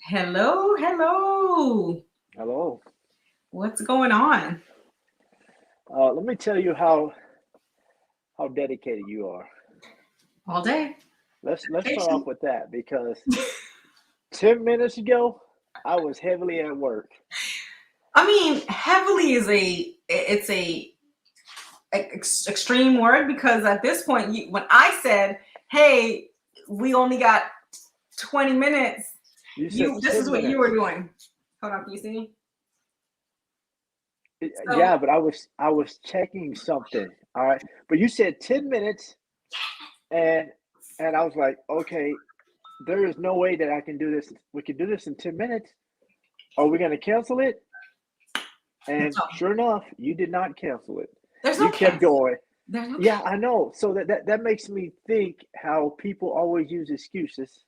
Hello, hello. Hello. What's going on? Let me tell you how dedicated you are. All day. Let's start off with that because 10 minutes ago I was heavily at work. I mean, heavily is extreme word because at this point, when I said, "Hey, we only got 20 minutes," You said this is 10 what you minutes. were doing. Hold on, can you see me? So Yeah, but I was checking something. All right, but you said 10 minutes, and I was like, okay, there is no way that I can do this. We can do this in 10 minutes. Are we going to cancel it? And sure enough, you did not cancel it. there's no You kept cancel. going. There's no Yeah, I know. So that makes me think how people always use excuses.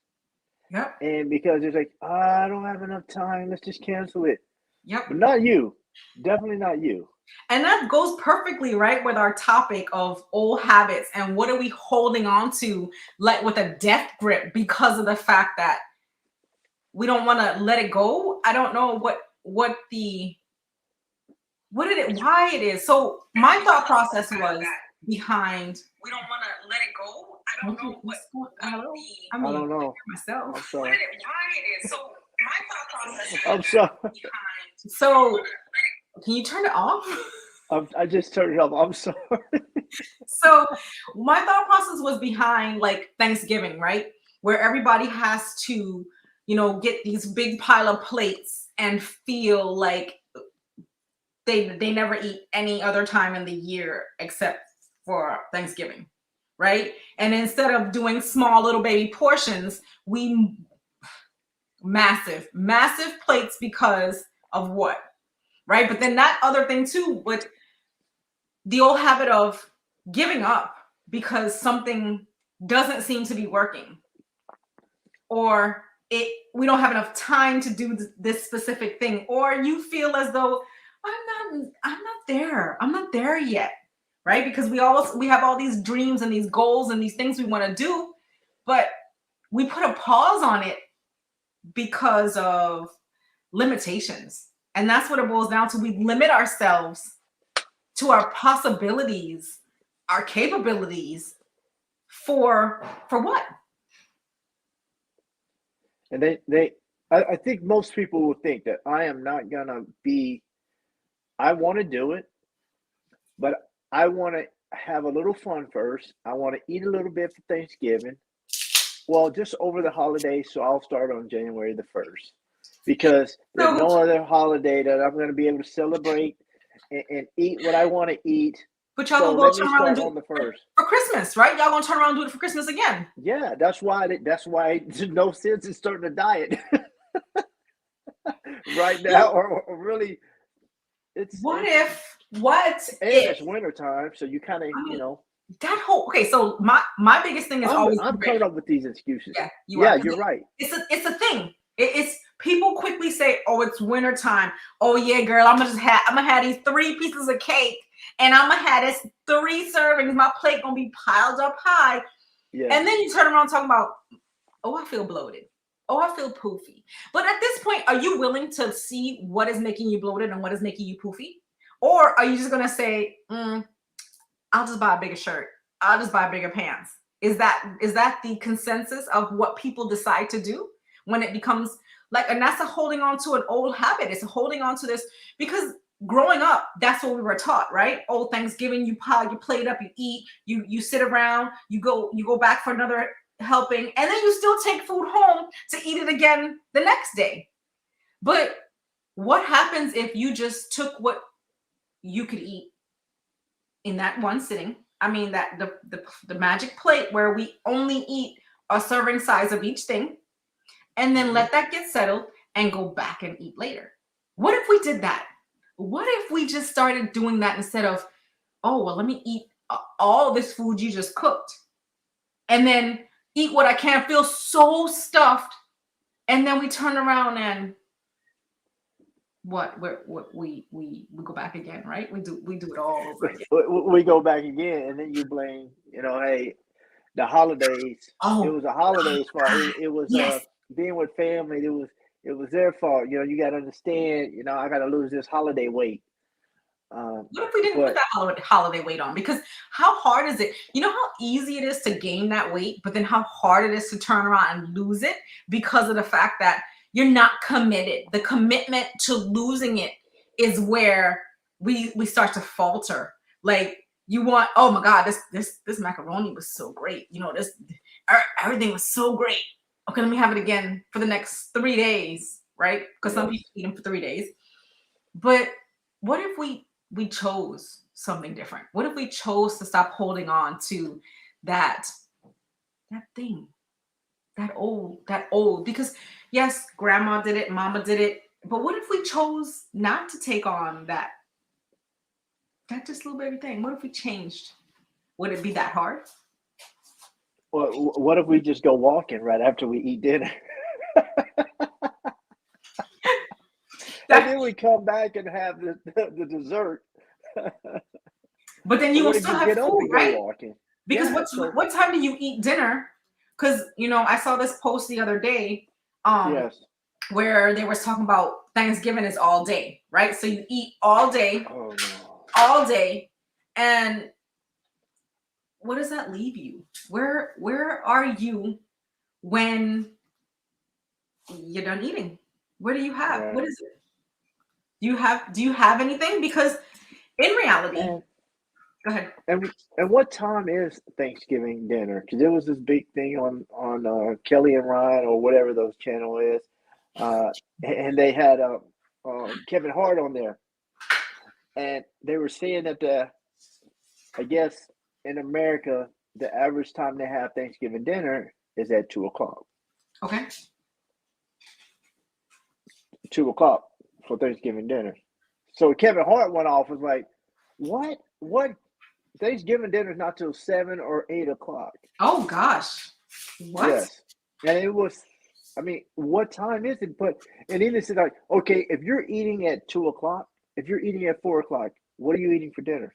Yep. And because it's like, I don't have enough time, let's just cancel it. Yep. But not you. Definitely not you. And that goes perfectly right with our topic of old habits and what are we holding on to like with a death grip because of the fact that we don't want to let it go. I don't know why it is. So my thought process was behind we don't want to let it go. I don't know I I mean don't know. myself. I'm sorry. Why it is. So my thought process I'm sorry. behind. So can you turn it off? I just turned it off. I'm sorry. So my thought process was behind like Thanksgiving, right? Where everybody has to, get these big pile of plates and feel like they never eat any other time in the year except for Thanksgiving, right? And instead of doing small little baby portions, we massive plates because of what? Right? But then that other thing too, but the old habit of giving up because something doesn't seem to be working or we don't have enough time to do this specific thing, or you feel as though I'm not there yet, right? Because we have all these dreams and these goals and these things we want to do, but we put a pause on it because of limitations. And that's what it boils down to. We limit ourselves to our possibilities, our capabilities for what? And I think most people will think that I am not gonna be. I want to do it, but I want to have a little fun first. I want to eat a little bit for Thanksgiving. Well, just over the holidays, so I'll start on January the 1st because there's So, no other holiday that I'm going to be able to celebrate and eat what I want to eat. but y'all So gonna go let me turn around and start do on the it first. for Christmas, right? Y'all gonna turn around and do it for Christmas again. Yeah, that's why there's no sense in starting a diet right now, Well, or really, it's what it's if? What and if? it's winter time, so you kind of I mean, that whole okay. So my biggest thing is always I'm coming up with these excuses. yeah, you Yeah, are. you're right. It's a thing. It's people quickly say, "Oh, it's winter time." Oh yeah, girl, I'm gonna have these 3 pieces of cake, and I'm gonna have this 3 servings. My plate gonna be piled up high, Yeah. and then you turn around talking about, "Oh, I feel bloated. Oh, I feel poofy." But at this point, are you willing to see what is making you bloated and what is making you poofy, or are you just gonna say, "I'll just buy a bigger shirt. I'll just buy bigger pants"? Is that the consensus of what people decide to do when it becomes like, and that's a holding on to an old habit. It's a holding on to this because growing up, that's what we were taught, right? Oh, Thanksgiving, you pile your plate up, you eat, you sit around, you go back for another helping, and then you still take food home to eat it again the next day. But what happens if you just took what you could eat in that one sitting? I mean, that the magic plate where we only eat a serving size of each thing, and then Hmm. let that get settled and go back and eat later. What if we did that? What if we just started doing that instead of, oh, well, let me eat all this food you just cooked and then eat what I can, feel so stuffed, and then we turn around and we go back again, right? We do it all over again. We go back again, and then you blame, hey, the holidays. It Oh, was the holidays' fault. It was yes. being with family. It was their fault. You got to understand. I got to lose this holiday weight. What if we didn't put But that holiday weight on? Because how hard is it? You know how easy it is to gain that weight, but then how hard it is to turn around and lose it because of the fact that you're not committed. The commitment to losing it is where we start to falter. Like you want, oh my God, this macaroni was so great. Everything was so great. Okay, let me have it again for the next 3 days, right? Because some yes, people eat them for 3 days. But what if we chose something different? What if we chose to stop holding on to that that thing, that old? Because yes, grandma did it, mama did it, but what if we chose not to take on that just little baby thing? What if we changed? Would it be that hard? well, what if we just go walking right after we eat dinner, and That, then we come back and have the dessert? but then But you will what if still you have get up food, and go right? walking? Because Yeah. So what time do you eat dinner? Because I saw this post the other day. Um, yes. where they was talking about Thanksgiving is all day, right? So you eat Oh no. all day, and what does that leave you? Where are you when you're done eating? What do you have? What Right. is it? Do you have anything? Because in reality, And go ahead. and what time is Thanksgiving dinner? Because there was this big thing on Kelly and Ryan or whatever those channel is, uh, and they had Kevin Hart on there, and they were saying that I guess in America the average time they have Thanksgiving dinner is at 2 o'clock. Okay. 2 o'clock for Thanksgiving dinner. So Kevin Hart went off was like, "What? What? Thanksgiving dinner is not till 7 or 8 o'clock." Oh gosh. What? Yes. And it was, I mean, what time is it? But, and even said, like, okay, if you're eating at 2 o'clock, if you're eating at 4 o'clock, what are you eating for dinner?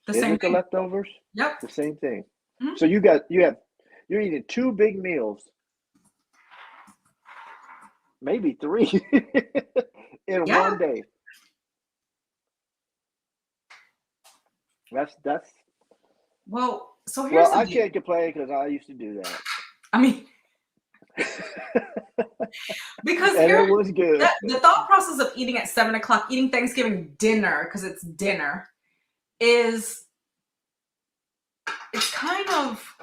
The Is same it the thing. leftovers? Yep. The same thing. Mhm. So you're eating two big meals, maybe three in Yeah. one day. That's, Well, so here's well, the I deal. can't complain because I used to do that. I mean, because And here it was good. the thought process of eating at 7 o'clock, eating Thanksgiving dinner because it's dinner, is it's kind of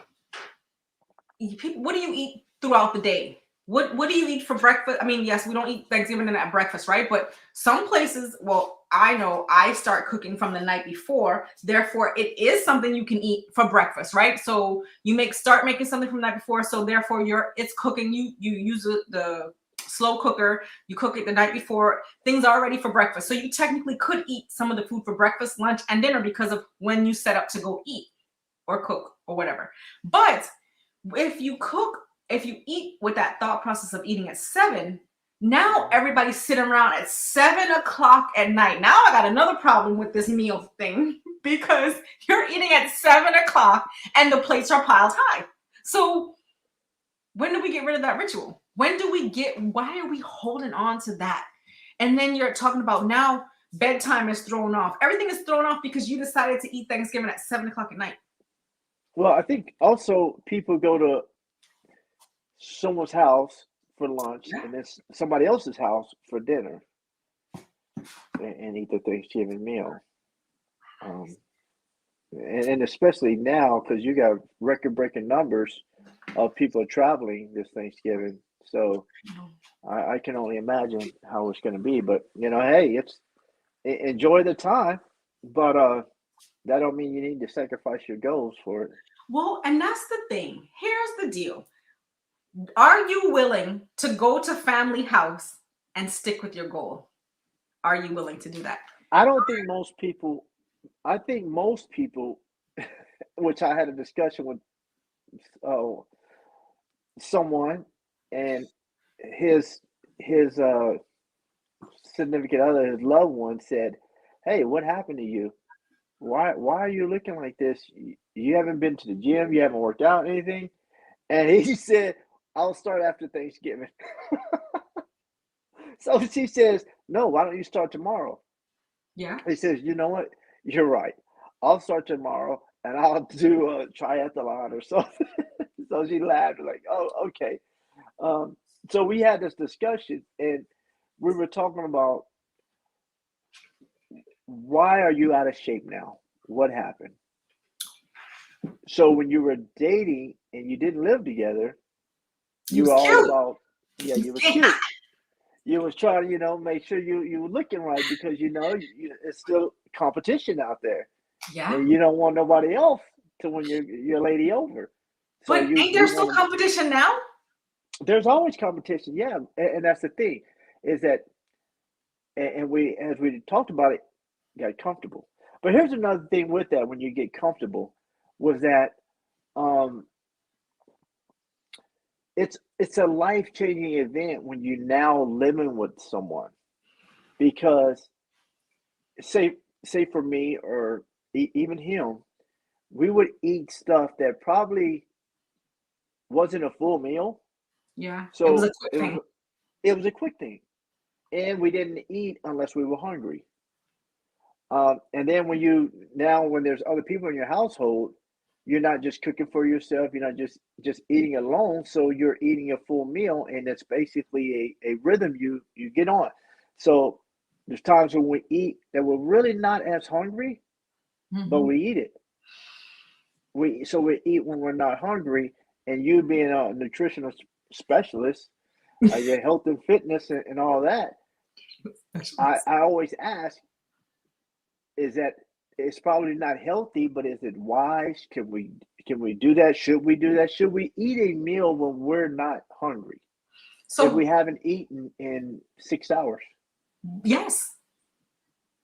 what do you eat throughout the day? What do you eat for breakfast? I mean, yes, we don't eat Thanksgiving dinner at breakfast, right? But some places, well, I know I start cooking from the night before. Therefore, it is something you can eat for breakfast, right? So you start making something from the night before. So therefore, it's cooking. You use the slow cooker. You cook it the night before. Things are ready for breakfast. So you technically could eat some of the food for breakfast, lunch, and dinner because of when you set up to go eat or cook or whatever. But if you eat with that thought process of eating at 7, now everybody's sitting around at 7 o'clock at night. Now I got another problem with this meal thing because you're eating at 7 o'clock and the plates are piled high. So when do we get rid of that ritual? Why are we holding on to that? And then you're talking about now bedtime is thrown off. Everything is thrown off because you decided to eat Thanksgiving at 7 o'clock at night. Well, I think also people go to someone's house for lunch Yeah. and then somebody else's house for dinner and eat the Thanksgiving meal. Um, and especially now because you got record breaking numbers of people traveling this Thanksgiving. So I can only imagine how it's going to be. But hey, enjoy the time, but that don't mean you need to sacrifice your goals for it. Well, and that's the thing. Here's the deal. Are you willing to go to family house and stick with your goal? Are you willing to do that? I don't think most people. I think most people, which I had a discussion with uh, someone, and his his significant other, his loved one, said, "Hey, what happened to you? Why are you looking like this? You haven't been to the gym. You haven't worked out anything." And he said, "I'll start after Thanksgiving." So she says, "No, why don't you start tomorrow?" Yeah. He says, "You know what? You're right. I'll start tomorrow and I'll do a triathlon or something." So she laughed, like, "Oh, okay." Um, so we had this discussion, and we were talking about, why are you out of shape now? What happened? So when you were dating and you didn't live together, You you was were all cute. about, yeah, you were Yeah. cute. You was trying to, make sure you were looking right, because it's still competition out there, Yeah. and you don't want nobody else to win your lady over. So But you ain't there you still want to. competition now? There's always competition, yeah, and that's the thing, is that, and we, as we talked about it, got comfortable. But here's another thing with that: when you get comfortable, was that, um, it's a life changing event when you now living with someone, because, say say for me, or even him, we would eat stuff that probably wasn't a full meal. Yeah. It was a So quick thing. it was a quick thing, and we didn't eat unless we were hungry. And then when there's other people in your household, you're not just cooking for yourself. You're not just eating alone. So you're eating a full meal, and it's basically a rhythm you get on. So there's times when we eat that we're really not as hungry, but Mhm. we eat it. We eat when we're not hungry. And you being a nutritional specialist, your health and fitness, and all that, I always ask, is that, it's probably not healthy, but is it wise? Can we do that? Should we do that? Should we eat a meal when we're not hungry, if So we haven't eaten in 6 hours? yes,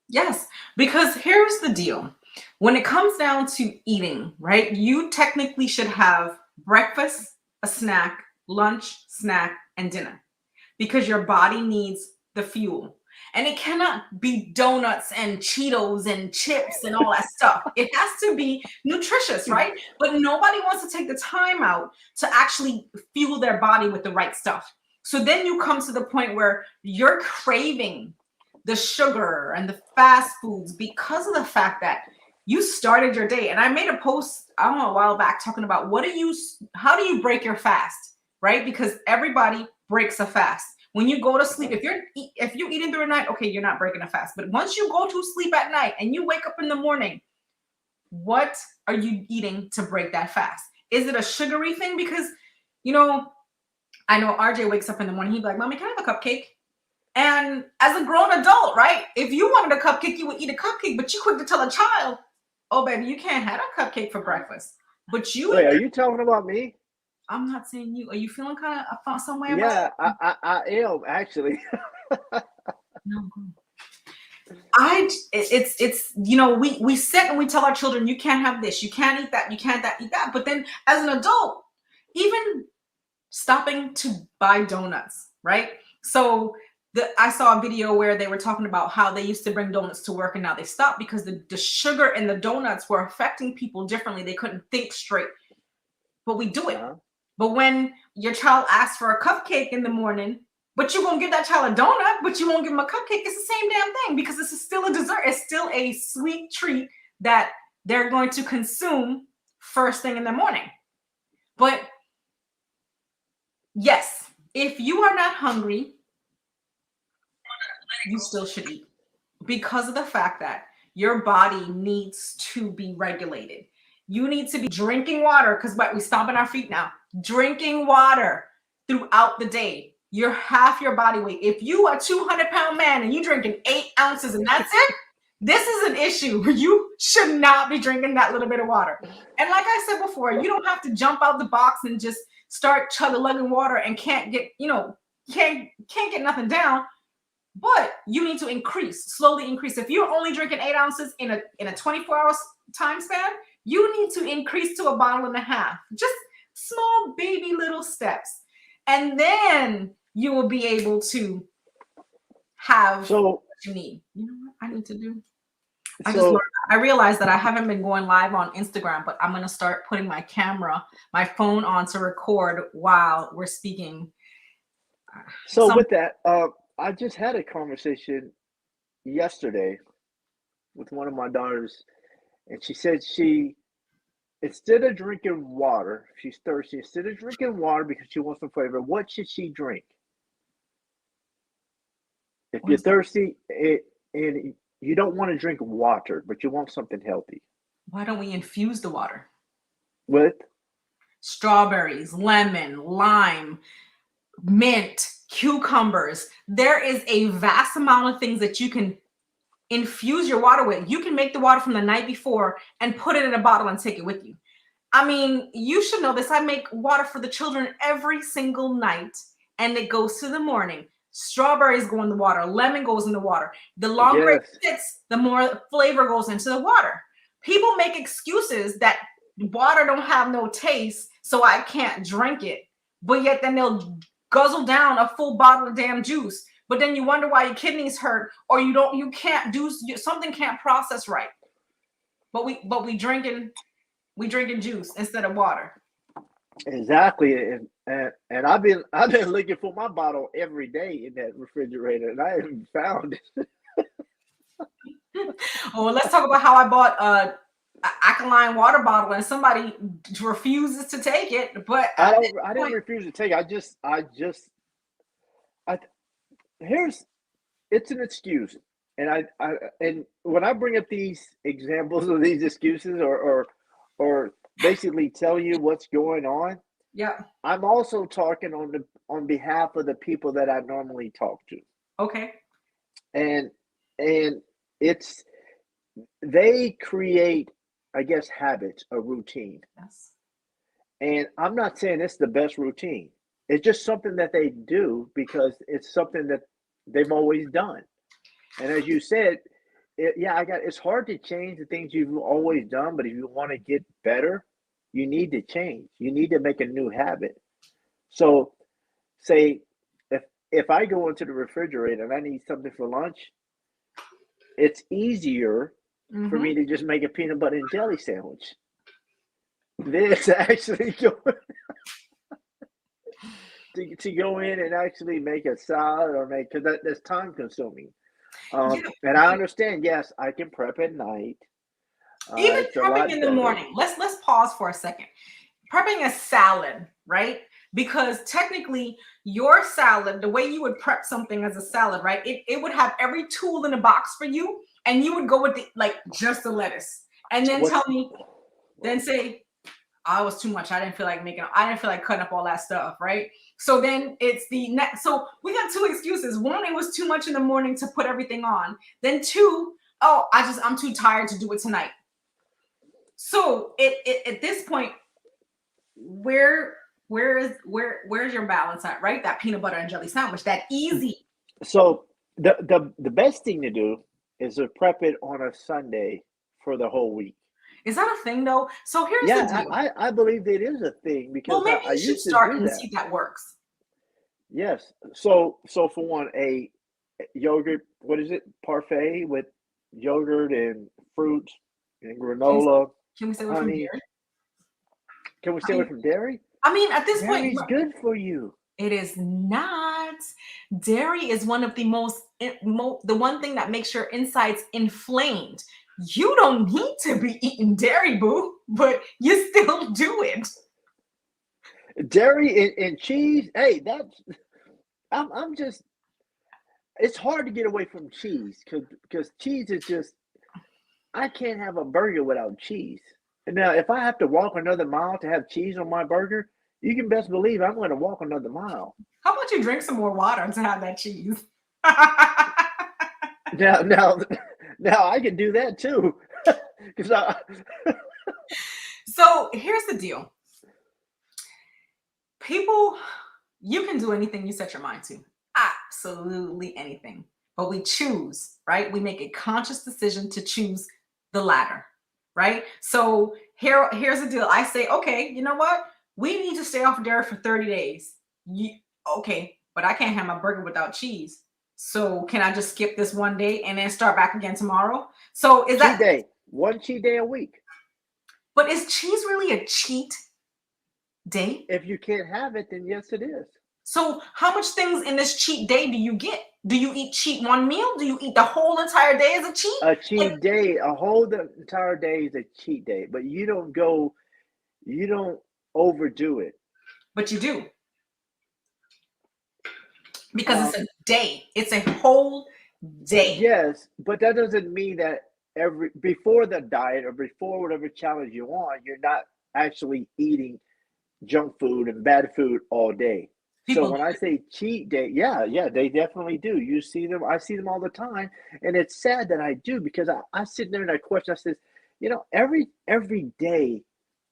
yes, because here's the deal. When it comes down to eating, right, you technically should have breakfast, a snack, lunch, snack, and dinner because your body needs the fuel. And it cannot be donuts and Cheetos and chips and all that stuff. It has to be nutritious, right? But nobody wants to take the time out to actually fuel their body with the right stuff. So then you come to the point where you're craving the sugar and the fast foods because of the fact that you started your day. And I made a post, I don't know, a while back talking about how do you break your fast, right? Because everybody breaks a fast. When you go to sleep, Uh-huh. if you're eating through the night, okay, you're not breaking a fast. But once you go to sleep at night and you wake up in the morning, what are you eating to break that fast? Is it a sugary thing? Because you know, I know RJ wakes up in the morning, he'd be like, "Mommy, can I have a cupcake?" And as a grown adult, right? If you wanted a cupcake, you would eat a cupcake, but you quick to tell a child, "Oh, baby, you can't have a cupcake for breakfast." But you Wait, eat. are you talking about me? I'm not saying you. Are you feeling kind of some way about Yeah, it? I am actually. No. It's we sit and we tell our children, you can't have this, you can't eat that, you can't eat that. But then as an adult, even stopping to buy donuts, right? So I saw a video where they were talking about how they used to bring donuts to work and now they stopped because the sugar in the donuts were affecting people differently. They couldn't think straight, but we do it. Uh-huh. But when your child asks for a cupcake in the morning, but you won't give that child a donut, but you won't give them a cupcake, it's the same damn thing because this is still a dessert. It's still a sweet treat that they're going to consume first thing in the morning. But yes, if you are not hungry, you still should eat because of the fact that your body needs to be regulated. You need to be drinking water because we stomping our feet now. Drinking water throughout the day. You're half your body weight. If you are a 200-pound man and you drinking 8 ounces and that's it, this is an issue. You should not be drinking that little bit of water. And like I said before, you don't have to jump out the box and just start lugging water and can't get, can't get nothing down. But you need to slowly increase. If you're only drinking 8 ounces in a 24 hour time span, you need to increase to a bottle and a half. Just small baby little steps. And then you will be able to have what you need. You know what I need to do? I realized that I haven't been going live on Instagram, but I'm going to start putting my phone on to record while we're speaking. So with that, I just had a conversation yesterday with one of my daughters, and she said instead of drinking water, she's thirsty. Instead of drinking water because she wants some flavor, what should she drink? If you're thirsty and you don't want to drink water, but you want something healthy, why don't we infuse the water with strawberries, lemon, lime, mint, cucumbers? There is a vast amount of things that you can infuse your water with. You can make the water from the night before and put it in a bottle and take it with you. I mean, you should know this. I make water for the children every single night, and it goes to the morning. Strawberries go in the water. Lemon goes in the water. The longer it sits, the more flavor goes into the water. People make excuses that water don't have no taste, so I can't drink it. But yet then they'll guzzle down a full bottle of damn juice. But then you wonder why your kidneys hurt, or something can't process right. But we drinking juice instead of water. Exactly, and I've been looking for my bottle every day in that refrigerator, and I haven't found it. Oh, well, let's talk about how I bought a alkaline water bottle and somebody refuses to take it. But I didn't refuse to take it. It's an excuse, and and when I bring up these examples of these excuses or basically tell you what's going on, yeah, I'm also talking on behalf of the people that I normally talk to. Okay. And they create, I guess, habits, a routine. Yes. And I'm not saying it's the best routine. It's just something that they do because it's something that they've always done. And as you said, it's hard to change the things you've always done, but if you want to get better, you need to change. You need to make a new habit. So say if I go into the refrigerator and I need something for lunch, it's easier for me to just make a peanut butter and jelly sandwich. This actually to go in and actually make a salad or because that's time consuming. And I understand, yes, I can prep at night. Even prepping in the morning. Let's pause for a second. Prepping a salad, right? Because technically your salad, the way you would prep something as a salad, right? It would have every tool in a box for you, and you would go with just the lettuce. And then say, oh, it was too much. I didn't feel like cutting up all that stuff, right? So then it's so we got two excuses. One, it was too much in the morning to put everything on. Then two, I'm too tired to do it tonight. So at this point, where's your balance at, right? That peanut butter and jelly sandwich, that easy. So the best thing to do is to prep it on a Sunday for the whole week. Is that a thing though? So here's the deal. I believe it is a thing because maybe you should start and see if that works. Yes. So for one, a yogurt, what is it? Parfait with yogurt and fruits and granola. Can we stay away from dairy? Can we stay away from dairy? I mean, at this point, it's good for you. It is not. Dairy is one of the the one thing that makes your insides inflamed. You don't need to be eating dairy, boo, but you still do it. Dairy and cheese, hey, I'm just. It's hard to get away from cheese because cheese is just. I can't have a burger without cheese. And now, if I have to walk another mile to have cheese on my burger, you can best believe I'm going to walk another mile. How about you drink some more water to have that cheese? Now I can do that too. So here's the deal. People, you can do anything you set your mind to. Absolutely anything. But we choose, right? We make a conscious decision to choose the latter, right? So here's the deal. I say, okay, you know what? We need to stay off dairy for 30 days. Okay, but I can't have my burger without cheese. So can I just skip this one day and then start back again tomorrow? So is Cheat that, day, one cheat day a week. but is cheese really a cheat day? If you can't have it, then yes, it is. So how much things in this cheat day do you get? Do you eat cheat one meal? Do you eat the whole entire day as a cheat? A Like, cheat day, a whole the entire day is a cheat day, but you don't overdo it. but you do, because Um, it's a day. It's a whole day. yes, but that doesn't mean that every before the diet or before whatever challenge you're on, you're not actually eating junk food and bad food all day. So People do when I it. say cheat day, yeah, they definitely do. You see them, I see them all the time, and it's sad that I do because I sit there and I question. I says, every day,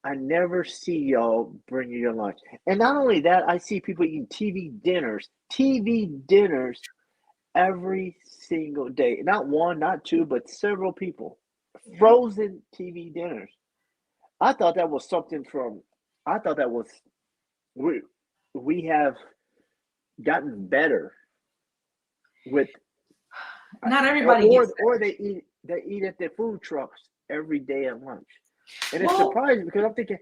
I never see y'all bring your lunch, and not only that, I see people eating TV dinners every single day. Not one, not two, but several people. Yeah. Frozen TV dinners. I thought that was something from. I thought that was we we have gotten better with Not everybody gets or that. they eat at the food trucks every day at lunch, and it's Well, surprising because I'm thinking,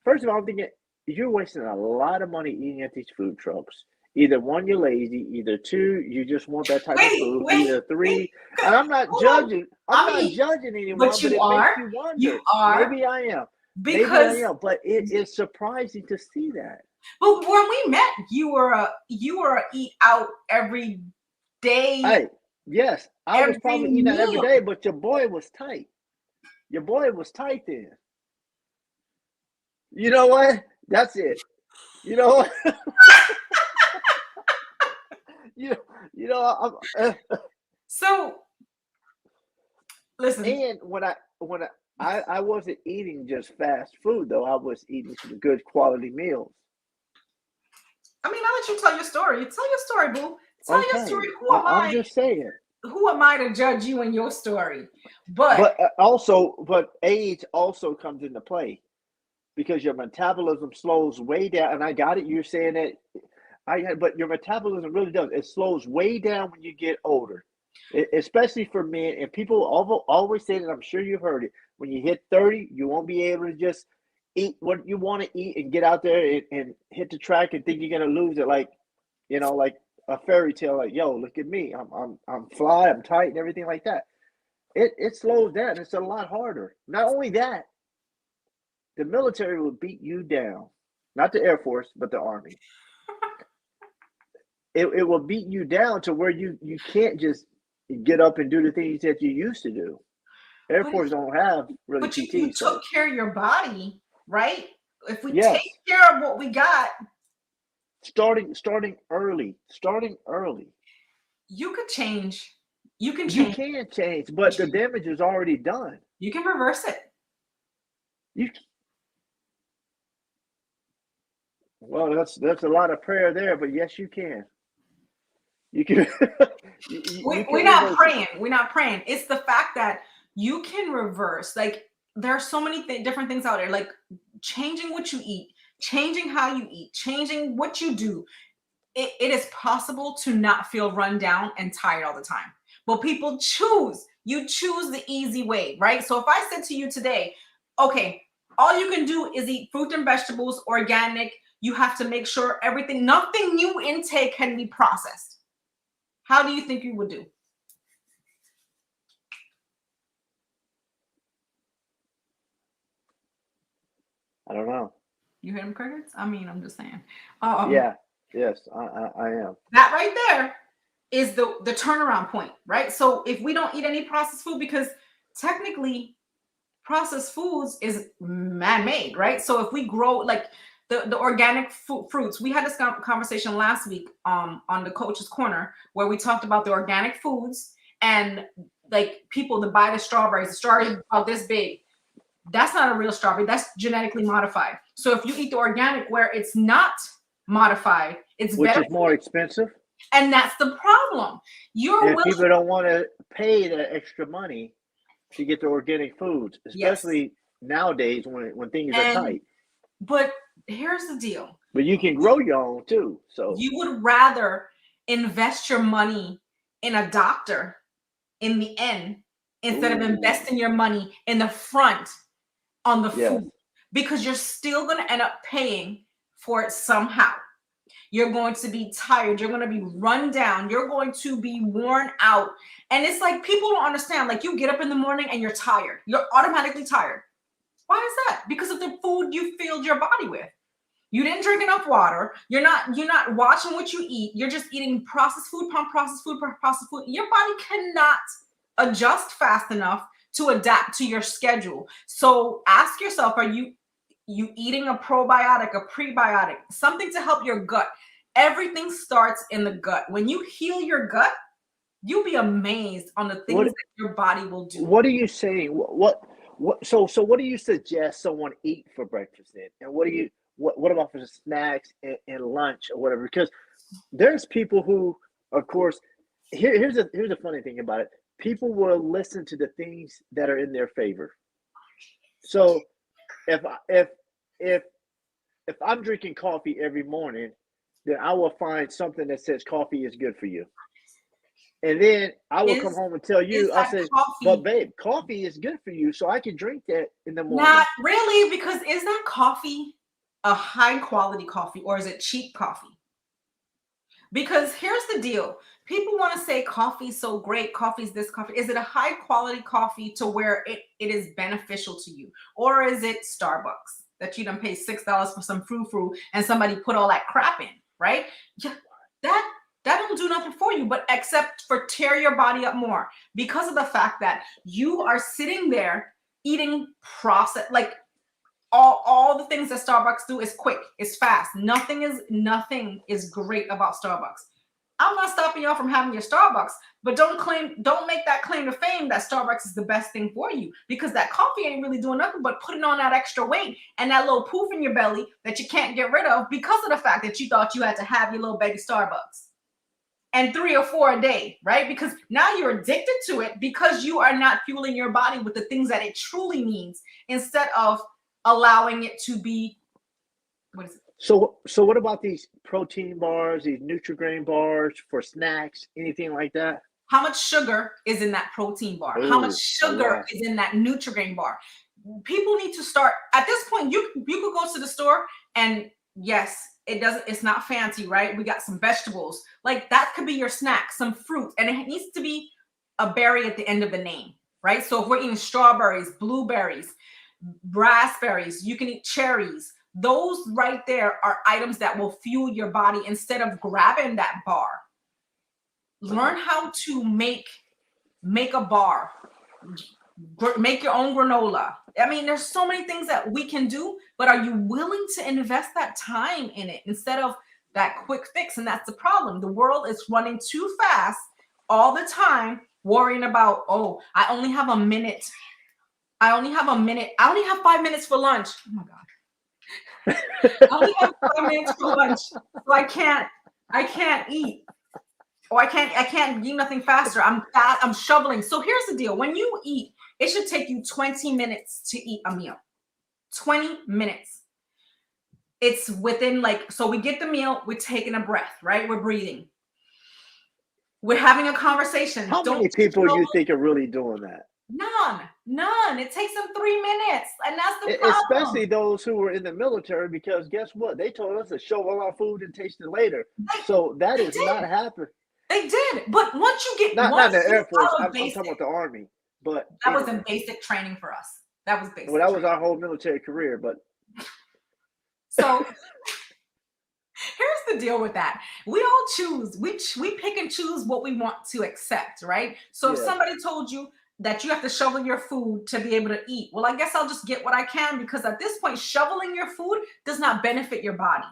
first of all, I'm thinking you're wasting a lot of money eating at these food trucks. Either one, you're lazy. Either two, you just want that type of wait, food. wait, Either wait. three, and I'm not Hold on. judging. I'm I not mean, judging anyone, but but you it makes are. you You wonder. are Maybe I am. Maybe I because am, but it is surprising to see that. but when we met, you were a eat out every day, Hey, yes, I was every probably eating that every meal. day, but your boy was tight. Your boy was tight then. You know what? That's it. You know what? you you know So listen, and when I wasn't eating just fast food though. I was eating some good quality meals. I mean, I'll let you tell your story. You tell your story, boo. Tell your story. Okay, I'm just saying. Who am I to judge you and your story? But But age also comes into play because your metabolism slows way down. And I got it. You're saying that but your metabolism really does. It slows way down when you get older, especially for men. And people always say that. I'm sure you've heard it. When you hit 30, you won't be able to just eat what you want to eat and get out there and hit the track and think you're gonna lose it. Like a fairy tale. Like, yo, look at me. I'm fly. I'm tight and everything like that. It slows down. It's a lot harder. Not only that, the military will beat you down. Not the Air Force, but the Army. It will beat you down to where you can't just get up and do the things that you used to do. Air but if Force don't have really you PT, took so care of your body, right? If we take yes, care of what we got, starting early. you could change. You can You change. can change, but the damage is already done. You can reverse it. You well, that's a lot of prayer there, but yes, you can. You can you We're can not reverse it. praying. We're not praying. It's the fact that you can reverse. Like there are so many different things out there. Like changing what you eat, changing how you eat, changing what you do. It is possible to not feel run down and tired all the time. But people choose. You choose the easy way, right? So if I said to you today, okay, all you can do is eat fruit and vegetables, organic. You have to make sure nothing you intake can be processed. How do you think you would do? I don't know. You hear them crickets? I mean, I'm just saying. Um, Yeah, yes, I am. that right there is the turnaround point, right? So if we don't eat any processed food, because technically processed foods is man-made, right? So if we grow like the organic fruits, we had this conversation last week on the Coach's Corner where we talked about the organic foods and like people that buy the strawberries about this big. That's not a real strawberry. That's genetically modified. So if you eat the organic where it's not modified. It's which better is more expensive. and that's the problem. You're And willing, people don't want to pay the extra money to get the organic foods, yes. especially nowadays when things are And tight. but here's the deal. But you can grow your own too. So You would rather invest your money in a doctor in the end instead of ooh, investing your money in the front on the yes. food because you're still going to end up paying for it somehow. You're going to be tired. You're going to be run down. You're going to be worn out. And it's like people don't understand. Like you get up in the morning and you're tired. You're automatically tired. Why is that? Because of the food you filled your body with. You didn't drink enough water. You're not watching what you eat. You're just eating processed food, pump processed food, processed food. Your body cannot adjust fast enough to adapt to your schedule. So ask yourself, are you eating a probiotic, a prebiotic, something to help your gut? Everything starts in the gut. When you heal your gut, you'll be amazed on the things What that your body will do. what are you saying? So what do you suggest someone eat for breakfast then? And what about for snacks and lunch or whatever? Because there's people who, of course, here's the funny thing about it. People will listen to the things that are in their favor. So if if if I'm drinking coffee every morning, then I will find something that says coffee is good for you. And then I will come Is home and tell is you, I that say, but coffee babe, coffee is good for you, so I can drink that in the not morning. really? Because is that coffee a high quality coffee or is it cheap coffee? Because here's the deal. People want to say coffee's so great, coffee's this coffee. Is it a high quality coffee to where it is beneficial to you? Or is it Starbucks that you done pay $6 for some frou-frou and somebody put all that crap in, right? Yeah, that that don't do nothing for you, but except for tear your body up more because of the fact that you are sitting there eating processed like all the things that Starbucks do is quick, it's fast. Nothing is great about Starbucks. I'm not stopping y'all from having your Starbucks, but don't make that claim to fame that Starbucks is the best thing for you because that coffee ain't really doing nothing but putting on that extra weight and that little poof in your belly that you can't get rid of because of the fact that you thought you had to have your little baby Starbucks and 3 or 4 a day, right? Because now you're addicted to it because you are not fueling your body with the things that it truly needs instead of allowing it to be what is it? So what about these protein bars, these Nutri-Grain bars for snacks, anything like that? How much sugar is in that protein bar? How much Oh, a sugar lot. is in that Nutri-Grain bar? People need to start at this point. You could go to the store and yes, it's not fancy, right? We got some vegetables. Like that could be your snack, some fruit, and it needs to be a berry at the end of the name, right? So if we're eating strawberries, blueberries, raspberries, you can eat cherries. Those right there are items that will fuel your body instead of grabbing that bar. Uh-huh. Learn how to make a bar, make your own granola. I mean, there's so many things that we can do, but are you willing to invest that time in it instead of that quick fix? And that's the problem. The world is running too fast all the time, worrying about, oh, I only have a minute. I only have a minute. I only have 5 minutes for lunch. Oh my God. I only have 5 minutes for lunch. So I can't eat. Or I can't do nothing faster. I'm fat, I'm shoveling. So here's the deal. When you eat, it should take you 20 minutes to eat a meal. 20 minutes. It's within so we get the meal, we're taking a breath, right? We're breathing. We're having a conversation. How Don't many people shovel. you think are really doing that? None. It takes them 3 minutes. And that's the Especially problem. those who were in the military, because guess what? They told us to shovel our food and taste it later. They, So that they is not did. happening. They did. But Not once the you Air Force. out of I'm talking basic, about the Army. But that was in anyway, basic training for us. That was well, basic that was training. our whole military career. But So here's the deal with that. We all choose. We pick and choose what we want to accept, right? So if yeah, somebody told you that you have to shovel your food to be able to eat, well, I guess I'll just get what I can because at this point, shoveling your food does not benefit your body.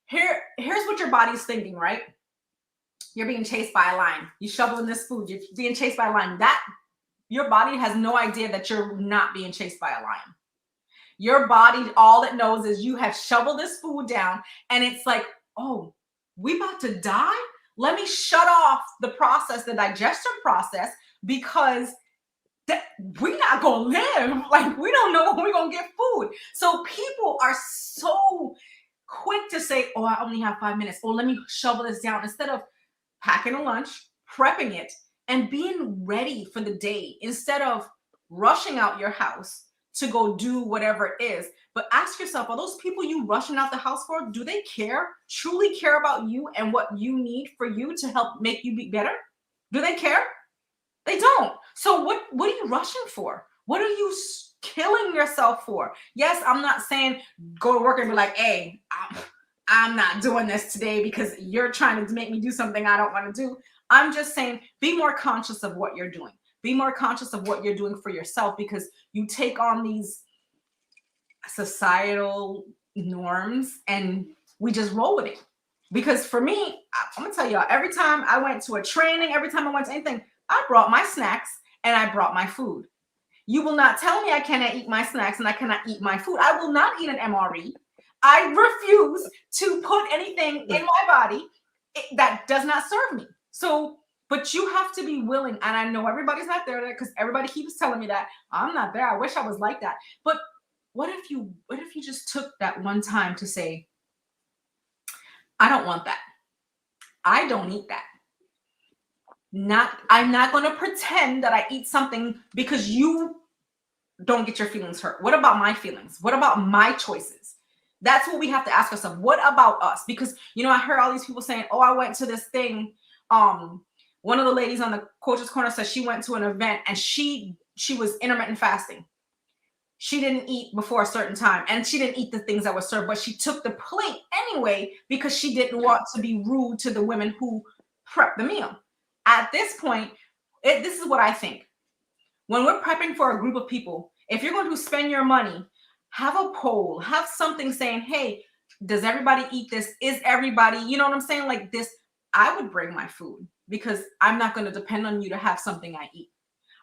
Here's what your body's thinking, right? You're being chased by a lion. You shoveling this food. You're being chased by a lion. That your body has no idea that you're not being chased by a lion. Your body, all it knows is you have shoveled this food down, and it's like oh, we about to die? Let me shut off the process, the digestion process, because we're not gonna live. Like, we don't know when we're gonna get food. So people are so quick to say, oh, I only have 5 minutes. Oh, let me shovel this down, instead of packing a lunch, prepping it, and being ready for the day, instead of rushing out your house to go do whatever it is. But ask yourself, are those people you rushing out the house for, do they truly care about you and what you need for you to help make you be better? Do they care? They don't. So what are you rushing for? What are you killing yourself for? Yes, I'm not saying go to work and be like, hey, I'm not doing this today because you're trying to make me do something I don't want to do. I'm just saying, be more conscious of what you're doing. Be more conscious of what you're doing for yourself, because you take on these societal norms and we just roll with it. Because for me, I'm gonna tell y'all, every time I went to a training, every time I went to anything, I brought my snacks and I brought my food. You will not tell me I cannot eat my snacks and I cannot eat my food. I will not eat an MRE. I refuse to put anything in my body that does not serve me. So, but you have to be willing, and I know everybody's not there because everybody keeps telling me that I'm not there. I wish I was like that. But what if you just took that one time to say, I don't want that. I don't eat that. I'm not going to pretend that I eat something because you don't get your feelings hurt. What about my feelings? What about my choices? That's what we have to ask ourselves. What about us? Because, I heard all these people saying, oh, I went to this thing. One of the ladies on the Coach's Corner said she went to an event and she was intermittent fasting. She didn't eat before a certain time and she didn't eat the things that were served, but she took the plate anyway because she didn't want to be rude to the women who prepped the meal. At this point, this is what I think. When we're prepping for a group of people, if you're going to spend your money, have a poll, have something saying, hey, does everybody eat this? Is everybody, you know what I'm saying? Like this, I would bring my food because I'm not going to depend on you to have something I eat.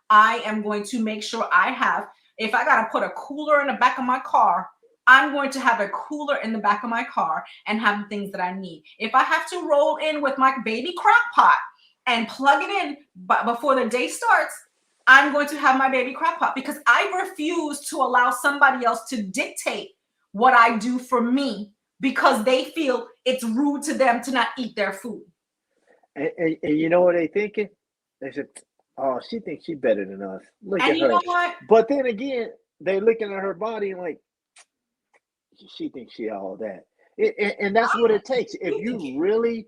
I am going to make sure I have, if I got to put a cooler in the back of my car, I'm going to have a cooler in the back of my car and have the things that I need. If I have to roll in with my baby crock pot and plug it in before the day starts, I'm going to have my baby crock pot because I refuse to allow somebody else to dictate what I do for me because they feel it's rude to them to not eat their food. And you know what they thinking? They said, "Oh, she thinks she's better than us. Look And at you her." know what? But then again, they looking at her body and like, she thinks she all that. And that's what it takes. If you really,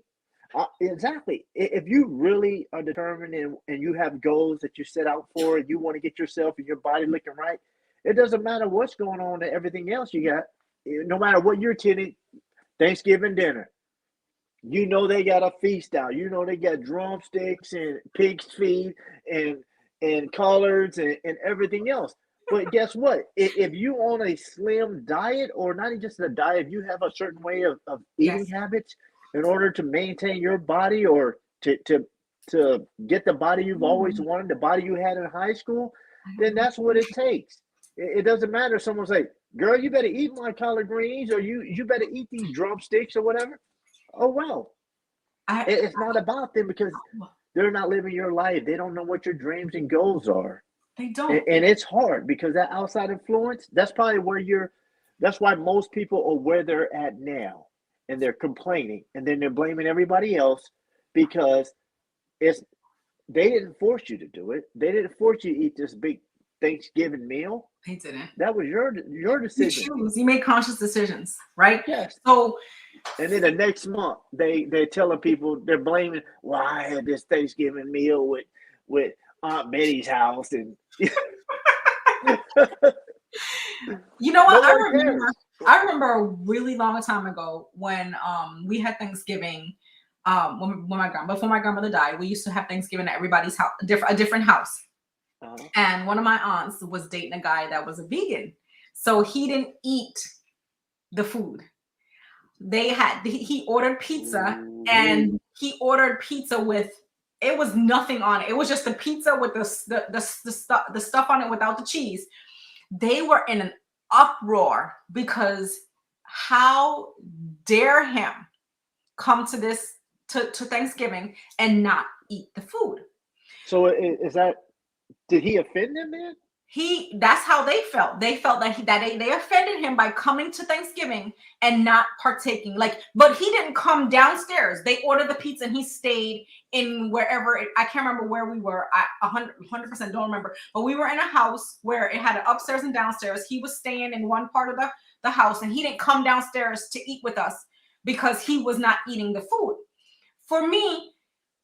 exactly, if you really are determined and you have goals that you set out for, and you want to get yourself and your body looking right, it doesn't matter what's going on to everything else you got. No matter what you're attending, Thanksgiving dinner. They got a feast out. They got drumsticks and pig's feet and collards and everything else. But guess what? If you on a slim diet, or not even just a diet, if you have a certain way of eating habits in order to maintain your body, or to get the body you've always wanted, the body you had in high school, then that's what it takes. It doesn't matter if someone's like, girl, you better eat my collard greens, or you better eat these drumsticks or whatever. Oh, well, it's not about them because they're not living your life. They don't know what your dreams and goals are. They don't. And it's hard because that outside influence, that's probably that's why most people are where they're at now. And they're complaining. And then they're blaming everybody else because they didn't force you to do it. They didn't force you to eat this big Thanksgiving meal. They didn't. That was your decision. You made conscious decisions, right? Yes. So, and then the next month, they're telling people, they're blaming, well, I had this Thanksgiving meal with Aunt Betty's house. And you know what? I remember a really long time ago when we had Thanksgiving. When before my grandmother died, we used to have Thanksgiving at everybody's house, a different house. Uh-huh. And one of my aunts was dating a guy that was a vegan, so he didn't eat the food. He ordered pizza, and he ordered pizza with, it was nothing on it. It was just the pizza with the stuff on it without the cheese. They were in an uproar because how dare him come to this to Thanksgiving and not eat the food. So is that, did he offend them then? That's how they felt. They felt that they offended him by coming to Thanksgiving and not partaking. Like, but he didn't come downstairs. They ordered the pizza and he stayed in wherever I can't remember where we were. I 100% don't remember. But we were in a house where it had an upstairs and downstairs. He was staying in one part of the house, and he didn't come downstairs to eat with us because he was not eating the food. For me,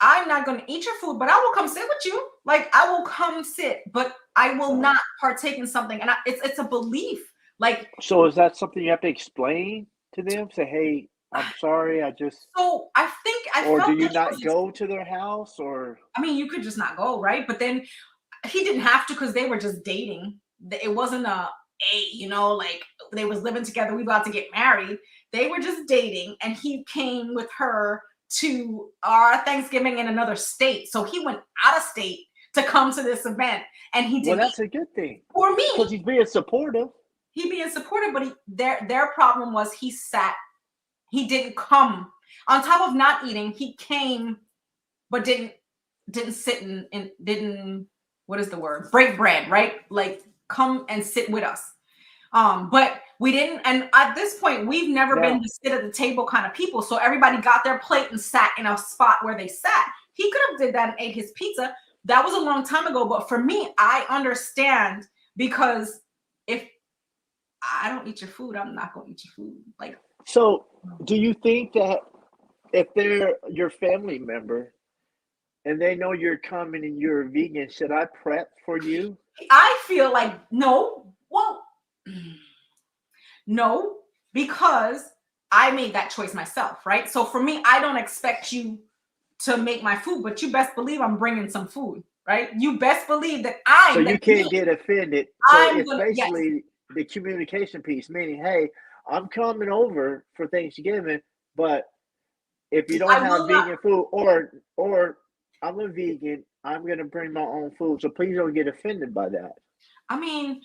I'm not going to eat your food, but I will come sit with you. Like, I will come sit, but I will not partake in something. And it's a belief. Like, so is that something you have to explain to them? Say, hey, I'm sorry, I just. So I think I or felt do you that not go to their house? Or I mean, you could just not go, right? But then he didn't have to because they were just dating. It wasn't like they was living together. We about to get married. They were just dating, and he came with her to our Thanksgiving in another state. So he went out of state to come to this event, and he did. Well, that's a good thing for me because he's being supportive. He being supportive, but their problem was he didn't come. On top of not eating, he came, but didn't sit and didn't, what is the word? Break bread, right? Like, come and sit with us. But we didn't, and at this point, we've never been the sit at the table kind of people. So everybody got their plate and sat in a spot where they sat. He could have did that and ate his pizza. That was a long time ago. But for me, I understand, because if I don't eat your food, I'm not going to eat your food. Like, so do you think that if they're your family member and they know you're coming and you're a vegan, should I prep for you? I feel like no. Well, no, because I made that choice myself, right? So for me, I don't expect you to make my food, but you best believe I'm bringing some food, right? You best believe that So you can't get offended. So it's basically the communication piece, meaning, hey, I'm coming over for Thanksgiving, but if you don't have vegan food, or I'm a vegan, I'm gonna bring my own food. So please don't get offended by that. I mean,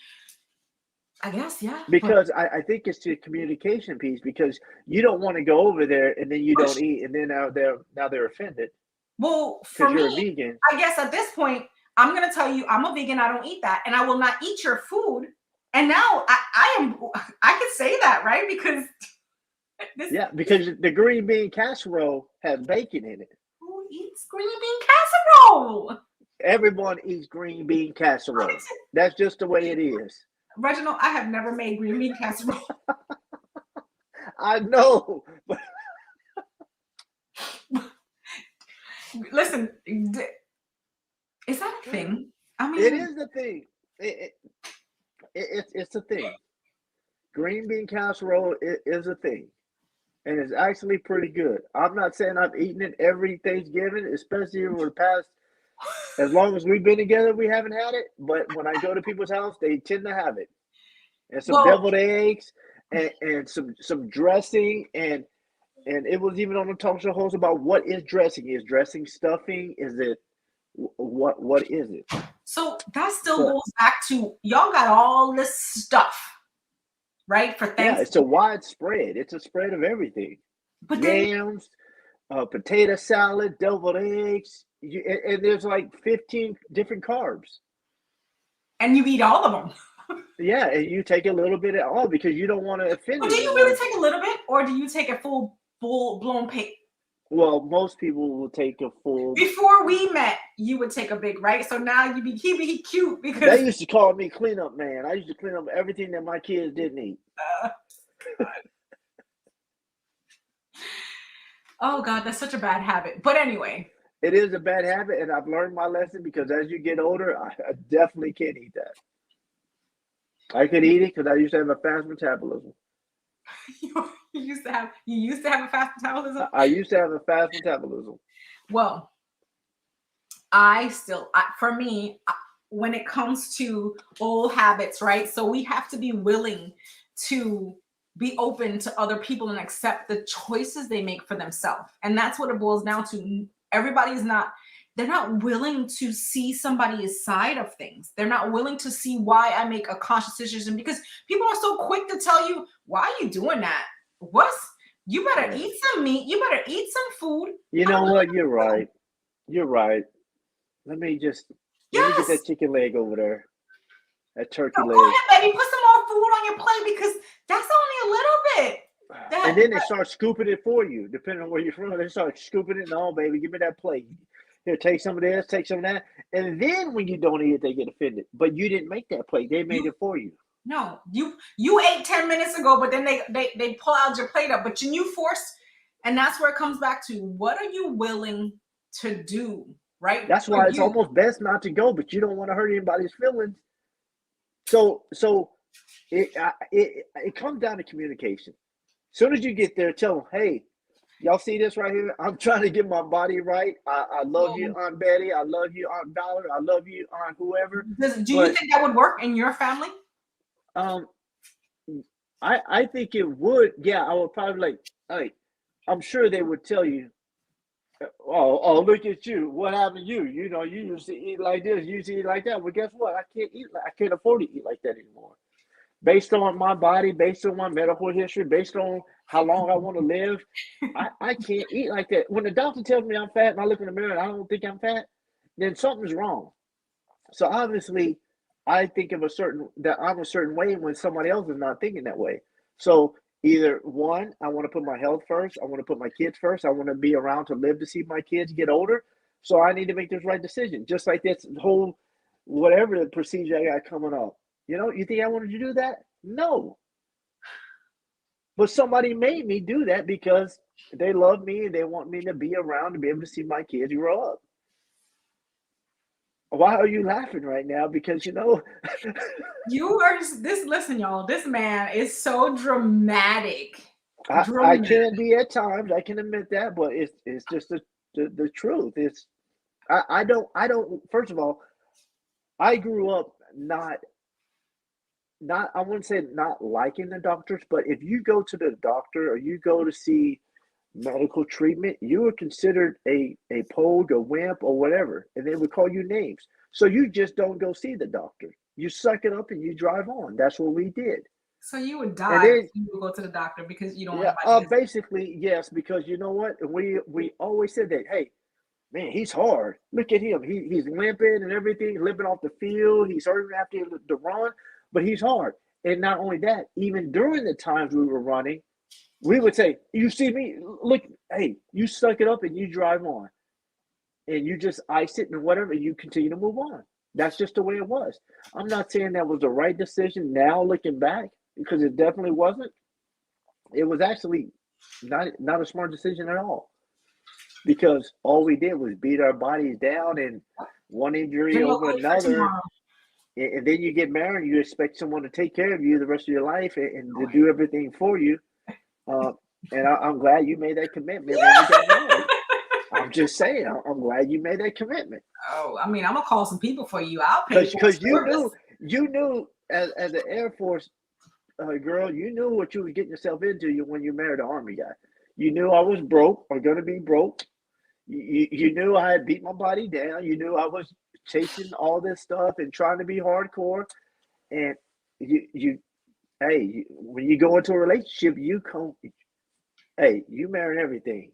I guess, yeah. Because I think it's the communication piece, because you don't want to go over there and then you don't eat, and then now they're offended. Well, for me, you're a vegan. I guess at this point, I'm gonna tell you I'm a vegan. I don't eat that, and I will not eat your food. And now I could say that, right? Because because the green bean casserole has bacon in it. Who eats green bean casserole? Everyone eats green bean casserole. That's just the way it is. Reginald, I have never made green bean casserole. I know. Listen, is that a thing? I mean, it is a thing. It's a thing. Green bean casserole is a thing, and it's actually pretty good. I'm not saying I've eaten it every Thanksgiving, especially over the past, as long as we've been together, we haven't had it. But when I go to people's house, they tend to have it, and some deviled eggs, and some dressing, and it was even on the talk show host about what is dressing. Is dressing stuffing? Is it what is it? So that still goes back to y'all got all this stuff, right? For Thanksgiving. Yeah, it's a widespread. It's a spread of everything. But yams, potato salad, deviled eggs, and there's like 15 different carbs. And you eat all of them. Yeah, and you take a little bit of all because you don't want to offend. But do you really take a little bit, or do you take a full blown plate? Well, most people will take a full. Before we met, you would take a big, right? So now he be cute because they used to call me cleanup man. I used to clean up everything that my kids didn't eat. Oh God, that's such a bad habit. But anyway, it is a bad habit, and I've learned my lesson, because as you get older, I definitely can't eat that. I could eat it because I used to have a fast metabolism. You used to have a fast metabolism? I used to have a fast metabolism. Well, for me, when it comes to old habits, right? So we have to be willing to be open to other people and accept the choices they make for themselves. And that's what it boils down to. They're not willing to see somebody's side of things. They're not willing to see why I make a conscious decision, because people are so quick to tell you, why are you doing that? You better Yeah. eat some meat. You better eat some food. You know what? You're right. You're right. Let me just let me get Yes. that chicken leg over there. That turkey Go leg. ahead, baby. Put some more food on your plate because that's only a little bit. And That, then they start scooping it for you, depending on where you're from. They start scooping it. No, baby, give me that plate. Here, take some of this, take some of that. And then when you don't eat it, they get offended. But you didn't make that plate. They made you it for you. no, you ate 10 minutes ago, but then they pull out your plate up, but you forced, and that's where it comes back to what are you willing to do, right? That's For why it's you. almost best not to go, but you don't want to hurt anybody's feelings. So it comes down to communication. As soon as you get there, tell them, hey, y'all see this right here? I'm trying to get my body right. I love you, So Aunt Betty. I love you, Aunt Dollar. I love you, Aunt whoever. do you But think that would work in your family? um, I think it would. Yeah, I would probably like. Hey, I'm sure they would tell you. Oh, look at you. What happened to you? You know, you used to eat like this. You used to eat like that. Well, guess what? I can't eat. I can't afford to eat like that anymore. Based on my body, based on my medical history, based on how long I want to live, I can't eat like that. When the doctor tells me I'm fat and I look in the mirror and I don't think I'm fat, then something's wrong. So obviously, I think of that I'm a certain way when somebody else is not thinking that way. So either one, I want to put my health first. I want to put my kids first. I want to be around to live to see my kids get older. So I need to make this right decision. Just like this whole whatever the procedure I got coming up. You know, you think I wanted to do that? No. But somebody made me do that because they love me and they want me to be around to be able to see my kids grow up. Why are you laughing right now? Because you know, You are this. Listen, y'all. This man is so dramatic. I Dramatic. can be at times. I can admit that, but it's just the truth. It's I don't. First of all, I grew up not I wouldn't say not liking the doctors, but if you go to the doctor or you go to see medical treatment, you were considered a pogue, a wimp, or whatever, and they would call you names. So you just don't go see the doctor. You suck it up and you drive on. That's what we did. So you would And die if then you would go to the doctor because you don't want yeah, nobody to. basically yes, because you know what? We always said that. Hey, man, he's hard. Look at him. He's limping and everything, limping off the field. He's hurting after the run, but he's hard. And not only that, even during the times we were running, we would say, "You see me? Look, hey, you suck it up and you drive on, and you just ice it and whatever. You continue to move on. That's just the way it was. I'm not saying that was the right decision now, looking back, because it definitely wasn't. It was actually not a smart decision at all because all we did was beat our bodies down and one injury You're no over good for another. tomorrow. And then you get married, you expect someone to take care of you the rest of your life and Go to ahead. do everything for you. Uh, and I'm glad you made that commitment when we got married. I'm just saying, I'm glad you made that commitment Oh, I mean, I'm gonna call some people for you. I'll pay for because service. you knew as an Air Force girl, you knew what you was getting yourself into when you married an Army guy. You knew I was broke or gonna be broke. You knew I had beat my body down. You knew I was chasing all this stuff and trying to be hardcore. And you hey, when you go into a relationship, you come, hey, you marry everything.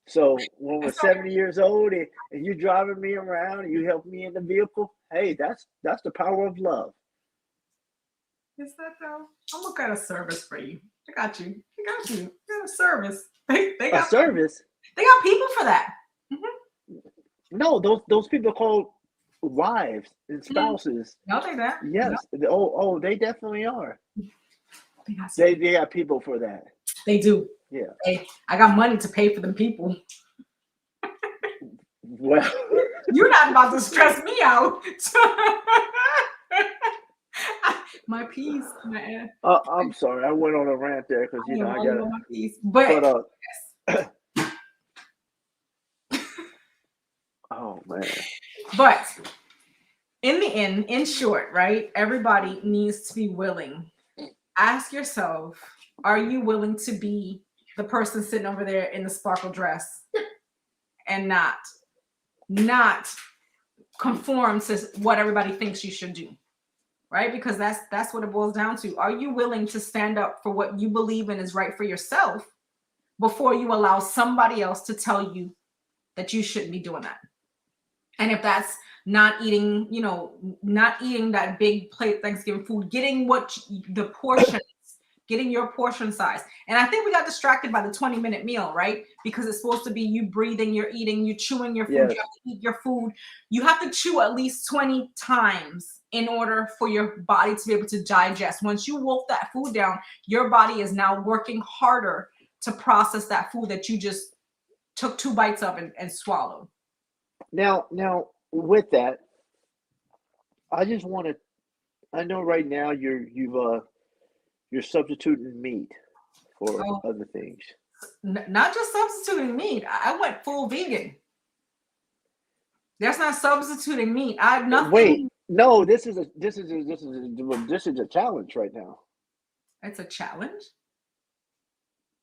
So when we're And so 70 years old and you driving me around and you help me in the vehicle, hey, that's the power of love. is that though? I'm gonna get a service for you. I got you. I got you. I got a service. They A got people. service? They got people for that. No, those people called wives and Mhm. spouses. No, they that. No, Yes. Oh, they definitely are. they got They service. they got people for that. They do. Yeah. Hey, I got money to pay for them people. Well, You're not about to stress me out. My piece, man. I'm sorry. I went on a rant there because I am I all got on to. my piece. But But oh man, but in the end, in short, right? Everybody needs to be willing. Ask yourself, are you willing to be the person sitting over there in the sparkle dress and not conform to what everybody thinks you should do? Right? Because that's what it boils down to. Are you willing to stand up for what you believe in is right for yourself? before you allow somebody else to tell you that you shouldn't be doing that. And if that's not eating, not eating that big plate Thanksgiving food, getting the portions, getting your portion size. And I think we got distracted by the 20-minute meal, right? Because it's supposed to be you breathing, you're eating, you're chewing your food, Yes. you have to eat your food. You have to chew at least 20 times in order for your body to be able to digest. Once you wolf that food down, your body is now working harder to process that food that you just took 2 bites of and swallowed. Now, with that, I just want to. I know right now you're substituting meat for Oh, other things. not just substituting meat. I went full vegan. That's not substituting meat. Wait, no, this is a challenge right now. It's a challenge.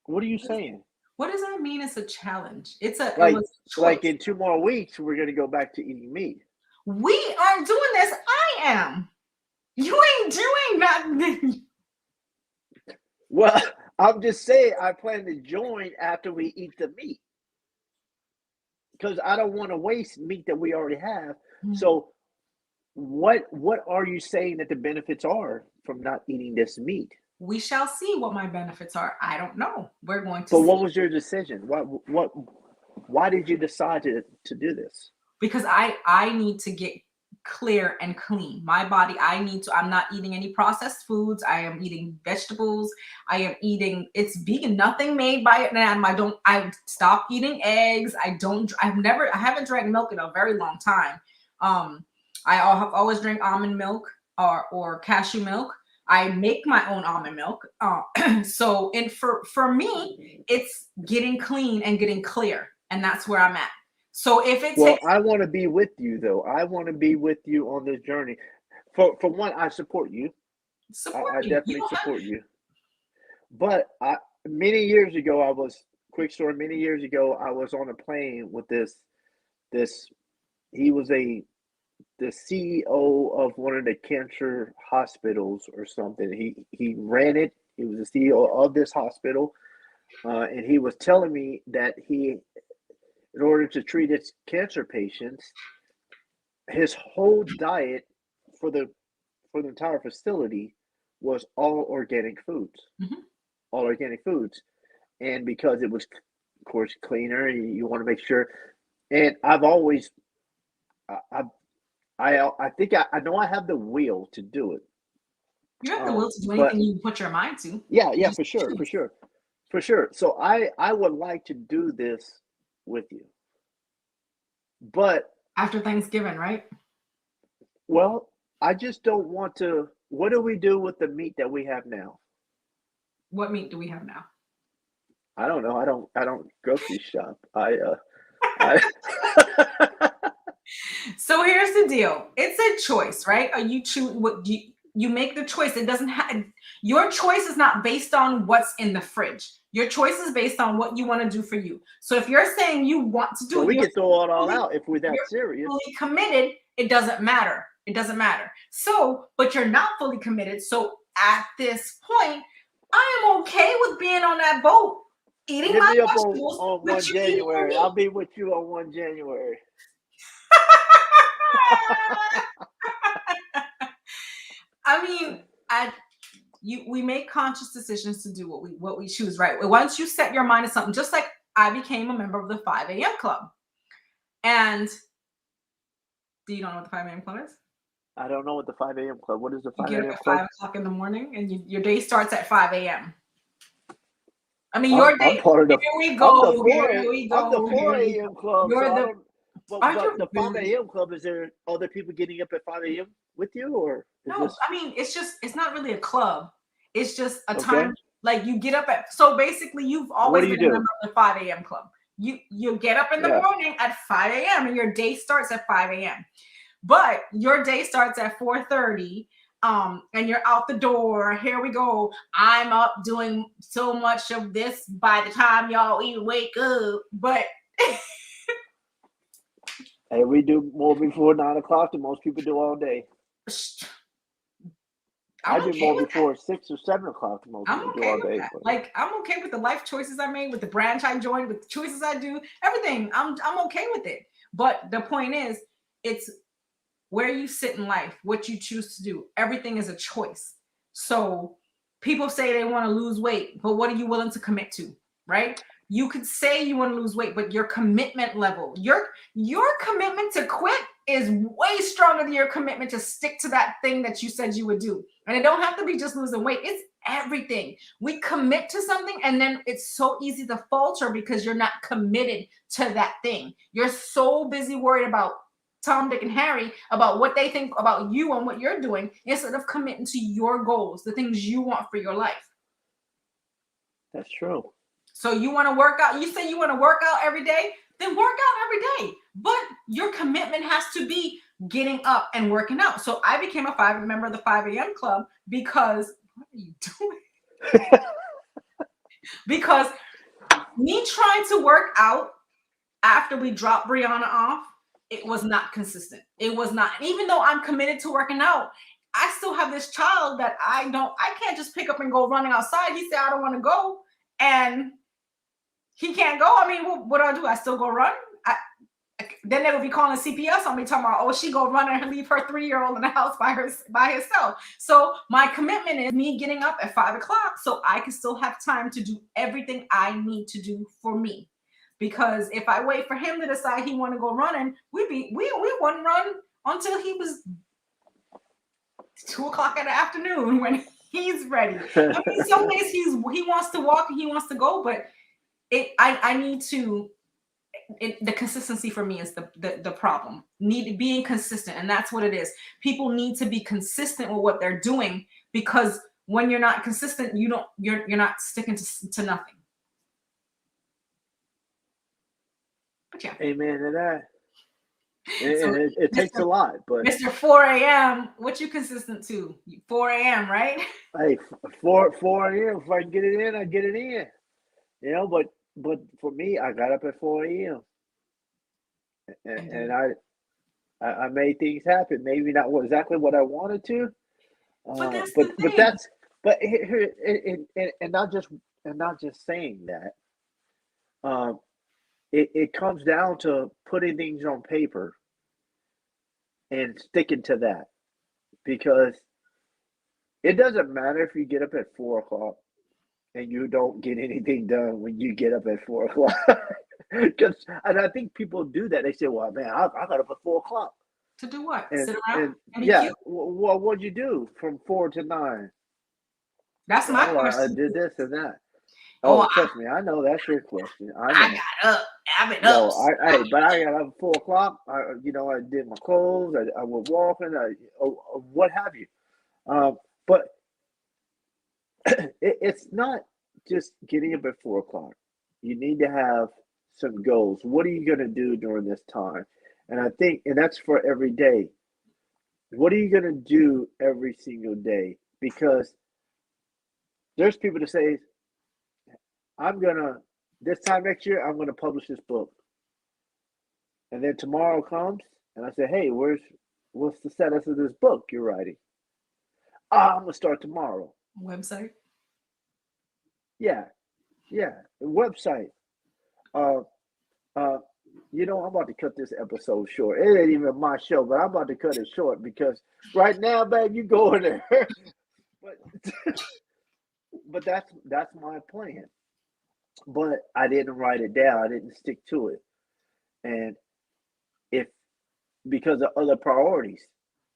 What are you saying? What does that mean? It's a challenge. It Like was a like choice. in 2 more weeks we're gonna go back to eating meat. We aren't doing this. I am. You ain't doing nothing. Well, I'm just saying I plan to join after we eat the meat because I don't want to waste meat that we already have. So what are you saying that the benefits are from not eating this meat? We shall see what my benefits are. I don't know. We're going to But see. what was your decision? Why did you decide to do this? Because I need to get clear and clean. My body, I'm not eating any processed foods. I am eating vegetables. I am eating, it's vegan, nothing made by an animal. I've stopped eating eggs. I haven't drank milk in a very long time. I have always drank almond milk or cashew milk. I make my own almond milk. So for me, it's getting clean and getting clear. And that's where I'm at. So if it Well, takes I want to be with you though. I want to be with you on this journey. For one, I support you. support I me, you definitely don't have support you. But many years ago, quick story. Many years ago, I was on a plane with this. He was the CEO of one of the cancer hospitals or something. He ran it. He was the CEO of this hospital, and he was telling me that in order to treat its cancer patients, his whole diet for the entire facility was all organic foods, Mhm. all organic foods, and because it was, of course, cleaner, you want to make sure. And I've always, I, I think I know I have the will to do it. You have the will to do But anything you put your mind to. You yeah, just for sure, for choose sure, for sure. So I would like to do this with you, but after Thanksgiving, right? well, I just don't want to. What do we do with the meat that we have now? What meat do we have now? I don't know. I don't grocery shop. I So here's the deal. It's a choice, right? Are you choose what you make the choice? It doesn't have your choice is not based on what's in the fridge. Your choice is based on what you want to do for you. So if you're saying you want to so do it, we could throw it all fully, out if we're you're that serious. fully committed, it doesn't matter. It doesn't matter. So, but you're not fully committed. So at this point, I am okay with being on that boat, eating Hit my me up vegetables on with one you eating your January. I'll meat. be with you on 1 January. I mean, we make conscious decisions to do what we choose, right? Once you set your mind to something, just like I became a member of the 5 a.m. club. And do you know what the 5 a.m. club is? I don't know what the 5 a.m. club. What is the You 5 get up a.m. at club? 5 o'clock in the morning and your day starts at 5 a.m. I mean, I'm your I'm day, part of the here we I'm go, the here we I'm the go, here 4 we go. a.m. club. You're So I the, don't. are But you the 5 really? a.m. club, is there other people getting up at 5 a.m. with you, or is No, this I mean, it's not really a club. It's just a okay? time like you get up at, so basically you've What always do you been a member do? of the 5 a.m. club. You get up in the Yeah. morning at 5 a.m. and your day starts at 5 a.m. But your day starts at 4:30. And you're out the door. Here we go. I'm up doing so much of this by the time y'all even wake up. But Hey, we do more before 9 o'clock than most people do all day. I I'm do okay more with that. before 6 or 7 o'clock most I'm okay majority with of the day. that. But Like I'm okay with the life choices I made, with the branch I joined, with the choices I do, everything. I'm okay with it. But the point is, it's where you sit in life, what you choose to do. Everything is a choice. So people say they want to lose weight, but what are you willing to commit to? Right? You could say you want to lose weight, but your commitment level, your commitment to quit is way stronger than your commitment to stick to that thing that you said you would do. And it don't have to be just losing weight. It's everything. We commit to something and then it's so easy to falter because you're not committed to that thing. You're so busy worried about Tom, Dick, and Harry about what they think about you and what you're doing instead of committing to your goals, the things you want for your life. that's true. So you want to work out, you say you want to work out every day, then work out every day. But your commitment has to be getting up and working out. So I became a member of the 5 a.m. club because what are you doing? Because me trying to work out after we dropped Brianna off, it was not consistent. It was not. And even though I'm committed to working out, I still have this child that I can't just pick up and go running outside. He said, I don't want to go. And he can't go. I mean, what do I do? I still go run? Then they would be calling CPS on me, talking about, oh, she go run and leave her 3-year-old in the house by herself. So my commitment is me getting up at 5 o'clock so I can still have time to do everything I need to do for me. Because if I wait for him to decide he want to go running, we wouldn't run until he was 2 o'clock in the afternoon when he's ready. I mean, some days he wants to walk and he wants to go, but I need to. The consistency for me is the problem. Being consistent, and that's what it is. People need to be consistent with what they're doing, because when you're not consistent, you're not sticking to nothing. But yeah. Amen to that. So It takes a lot, but Mr. 4 a.m., what you consistent to? 4 a.m., right? hey, 4 a.m. If I can get it in, I get it in. You know, but for me, I got up at 4 a.m. and I made things happen. Maybe not exactly what I wanted to, But that's but the but thing. that's but here and not just saying that. Um, it comes down to putting things on paper and sticking to that, because it doesn't matter if you get up at 4 o'clock and you don't get anything done when you get up at 4 o'clock. Because and I think people do that. They say, "Well, man, I got up at 4 o'clock," To do what? and Sit around and and be yeah, cute? well, what'd you do from 4 to 9? That's my Well, I question. did this and that. Oh, Oh, trust me, I know that's your question. I I know. got up. I've been up. No, but I got up at 4 o'clock. I did my clothes. I went walking. What have you. But it's not just getting up at 4 o'clock. You need to have some goals. What are you going to do during this time? And I think, and that's for every day. What are you going to do every single day? Because there's people that say, I'm going to, this time next year, I'm going to publish this book. And then tomorrow comes and I say, hey, what's the status of this book you're writing? I'm going to start tomorrow. Website. Yeah, yeah. The website. Uh, uh, I'm about to cut this episode short. It ain't even my show, but I'm about to cut it short because right now, babe, you go in there. but but that's my plan. But I didn't write it down. I didn't stick to it. And if because of other priorities.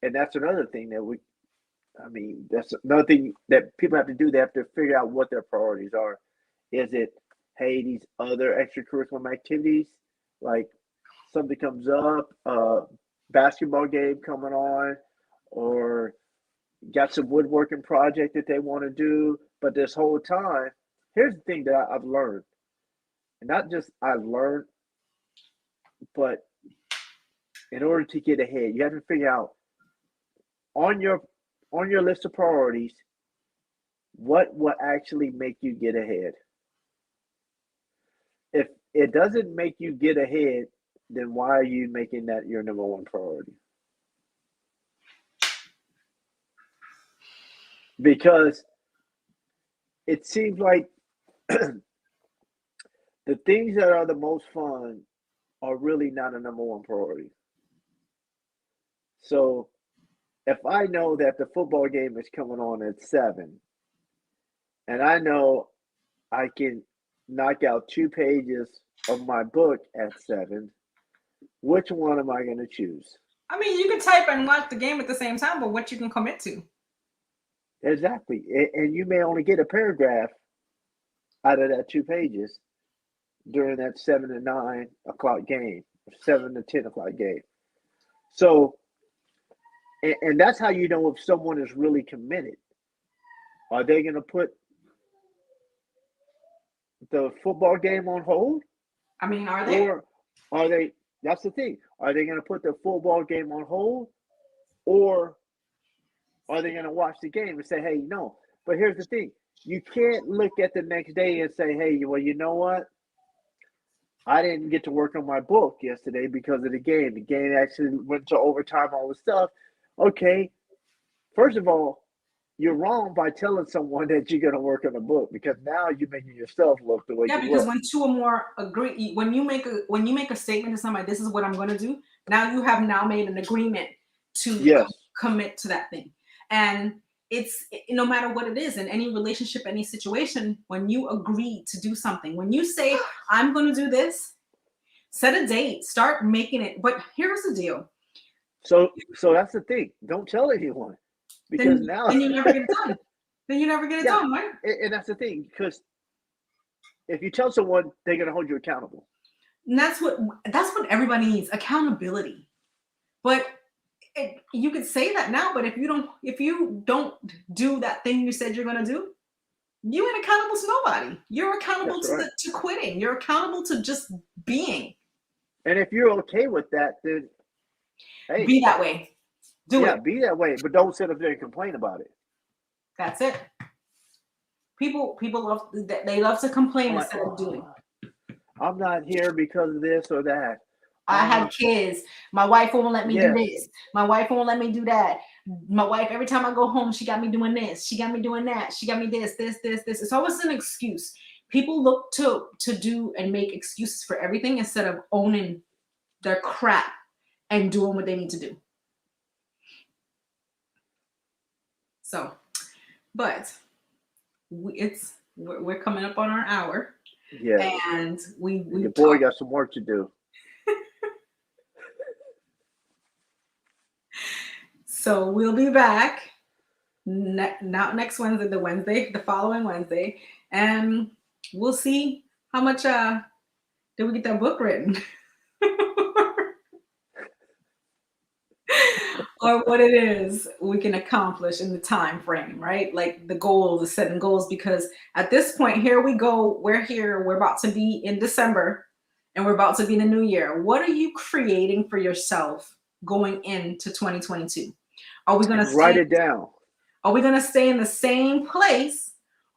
And that's another thing that's another thing that people have to do. They have to figure out what their priorities are. Is it, hey, these other extracurricular activities, like something comes up, basketball game coming on, or got some woodworking project that they want to do. But this whole time, here's the thing that I've learned, and not just I've learned, but in order to get ahead, you have to figure out on your list of priorities what will actually make you get ahead. If it doesn't make you get ahead, then why are you making that your number one priority? because it seems like the things that are the most fun are really not a number one priority. So if I know that the football game is coming on at 7, and I know I can knock out 2 pages of my book at 7, which one am I going to choose? I mean, you can type and watch the game at the same time, but what you can commit to. Exactly. And you may only get a paragraph out of that 2 pages during that 7 to 9 o'clock game, 7 to 10 o'clock game. So, and that's how you know if someone is really committed. Are they going to put the football game on hold? I mean, are they? Or are they, that's the thing, are they going to put the football game on hold? Or are they going to watch the game and say, hey, no? But here's the thing, you can't look at the next day and say, hey, well, you know what? I didn't get to work on my book yesterday because of the game. The game actually went to overtime, all this stuff. Okay, first of all, you're wrong by telling someone that you're going to work on a book, because now you're making yourself look the way Yeah, you because look. when two or more agree, when you make a statement to somebody, this is what I'm going to do. Now you have now made an agreement to Yes. commit to that thing, and it's no matter what it is in any relationship, any situation. When you agree to do something, when you say I'm going to do this, set a date, start making it. But here's the deal. So that's the thing. Don't tell anyone, because now, Then you never get it done. Then you never get it yeah, done, right? and that's the thing, because if you tell someone, they're going to hold you accountable. And that's what everybody needs, accountability. But you could say that now, but if you don't do that thing you said you're going to do, you ain't accountable to nobody. You're accountable That's right. to quitting. You're accountable to just being. And if you're okay with that, then hey, Be that way. Do yeah, it. be that way, but don't sit up there and complain about it. That's it. People love, they love to complain I'm like, instead of doing. oh, I'm not here because of this or that. I had kids. My wife won't let me do Yes. this. My wife won't let me do that. My wife, every time I go home, she got me doing this. She got me doing that. She got me this. It's always an excuse. People look to do and make excuses for everything instead of owning their crap and doing what they need to do. So, but we're coming up on our hour, Yeah. and we Your boy got some work to do. So we'll be back not next Wednesday, the following Wednesday, and we'll see how much did we get that book written, or what it is we can accomplish in the time frame, right? Like the goal, the setting goals, because at this point, here we go. We're here. We're about to be in December, and we're about to be in the new year. What are you creating for yourself going into 2022? Are we going to Write it down. Are we going to stay in the same place,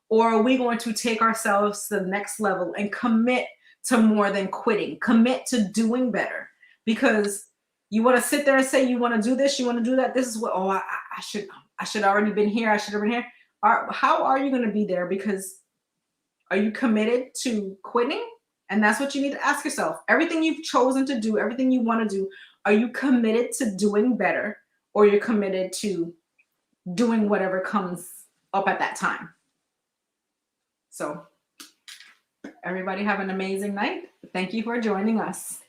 or are we going to take ourselves to the next level and commit to more than quitting, commit to doing better? Because you want to sit there and say you want to do this, you want to do that. This is what, I should already been here. I should have been here. How are you going to be there? Because are you committed to quitting? And that's what you need to ask yourself. Everything you've chosen to do, everything you want to do, are you committed to doing better, or you're committed to doing whatever comes up at that time? So everybody have an amazing night. Thank you for joining us.